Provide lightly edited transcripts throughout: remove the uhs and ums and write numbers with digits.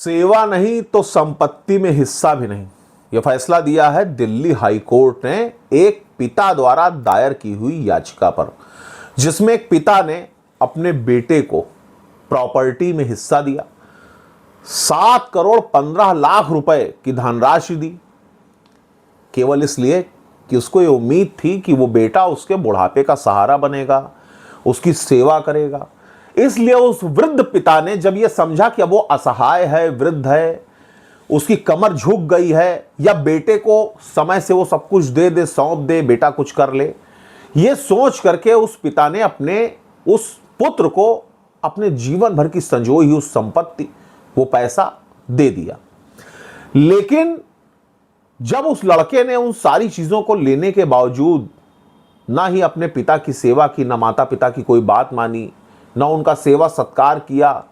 सेवा नहीं तो संपत्ति में हिस्सा भी नहीं, यह फैसला दिया है दिल्ली हाई कोर्ट ने एक पिता द्वारा दायर की हुई याचिका पर, जिसमें एक पिता ने अपने बेटे को प्रॉपर्टी में हिस्सा दिया, 7 करोड़ 15 लाख रुपए की धनराशि दी, केवल इसलिए कि उसको ये उम्मीद थी कि वो बेटा उसके बुढ़ापे का सहारा बनेगा, उसकी सेवा करेगा। इसलिए उस वृद्ध पिता ने जब ये समझा कि अब वो असहाय है, वृद्ध है, उसकी कमर झुक गई है, या बेटे को समय से वो सब कुछ दे दे, सौंप दे, बेटा कुछ कर ले, ये सोच करके उस पिता ने अपने उस पुत्र को अपने जीवन भर की संजोई हुई उस संपत्ति, वो पैसा दे दिया। लेकिन जब उस लड़के ने उन सारी चीजों को लेने के बावजूद ना ही अपने पिता की सेवा की, ना माता पिता की कोई बात मानी, ना उनका सेवा सत्कार किया,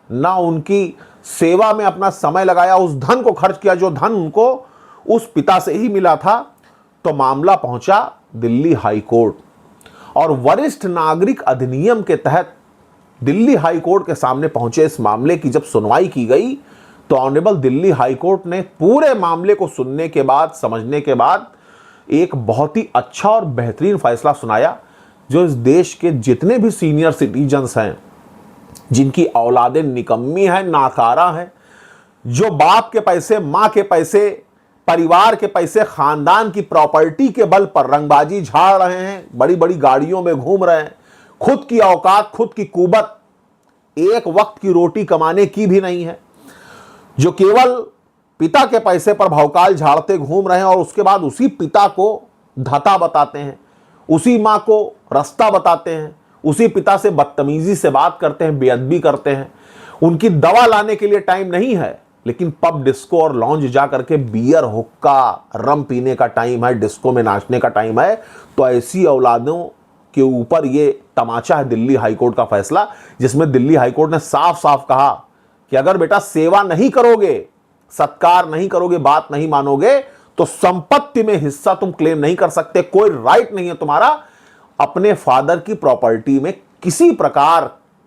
ना उनकी सेवा में अपना समय लगाया, उस धन को खर्च किया जो धन उनको उस पिता से ही मिला था, तो मामला पहुंचा दिल्ली हाई कोर्ट। और वरिष्ठ नागरिक अधिनियम के तहत दिल्ली हाई कोर्ट के सामने पहुंचे इस मामले की जब सुनवाई की गई, तो ऑनरेबल दिल्ली हाई कोर्ट ने पूरे मामले को सुनने के बाद, समझने के बाद एक बहुत ही अच्छा और बेहतरीन फैसला सुनाया, जो इस देश के जितने भी सीनियर सिटीजन्स हैं, जिनकी औलादें निकम्मी हैं, नाकारा हैं, जो बाप के पैसे, मां के पैसे, परिवार के पैसे, खानदान की प्रॉपर्टी के बल पर रंगबाजी झाड़ रहे हैं, बड़ी बड़ी गाड़ियों में घूम रहे हैं, खुद की औकात, खुद की कुवत, एक वक्त की रोटी कमाने की भी नहीं है, जो केवल पिता के पैसे पर भौकाल झाड़ते घूम रहे हैं और उसके बाद उसी पिता को धता बताते हैं, उसी मां को रास्ता बताते हैं, उसी पिता से बदतमीजी से बात करते हैं, बेअदबी करते हैं। उनकी दवा लाने के लिए टाइम नहीं है, लेकिन पब, डिस्को और लॉन्ज जा करके बियर, हुक्का, रम पीने का टाइम है, डिस्को में नाचने का टाइम है। तो ऐसी औलादों के ऊपर ये तमाचा है दिल्ली हाईकोर्ट का फैसला, जिसमें दिल्ली हाईकोर्ट ने साफ साफ कहा कि अगर बेटा सेवा नहीं करोगे, सत्कार नहीं करोगे, बात नहीं मानोगे, तो संपत्ति में हिस्सा तुम क्लेम नहीं कर सकते। कोई राइट नहीं है तुम्हारा अपने फादर की प्रॉपर्टी में किसी प्रकार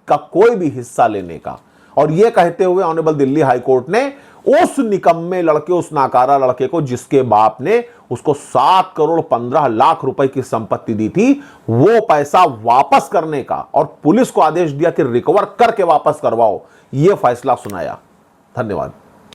का कोई भी हिस्सा लेने का। और यह कहते हुए ऑनरेबल दिल्ली हाईकोर्ट ने उस निकम्मे लड़के, उस नाकारा लड़के को, जिसके बाप ने उसको 7 करोड़ 15 लाख रुपए की संपत्ति दी थी, वो पैसा वापस करने का और पुलिस को आदेश दिया कि रिकवर करके वापस करवाओ, यह फैसला सुनाया। धन्यवाद।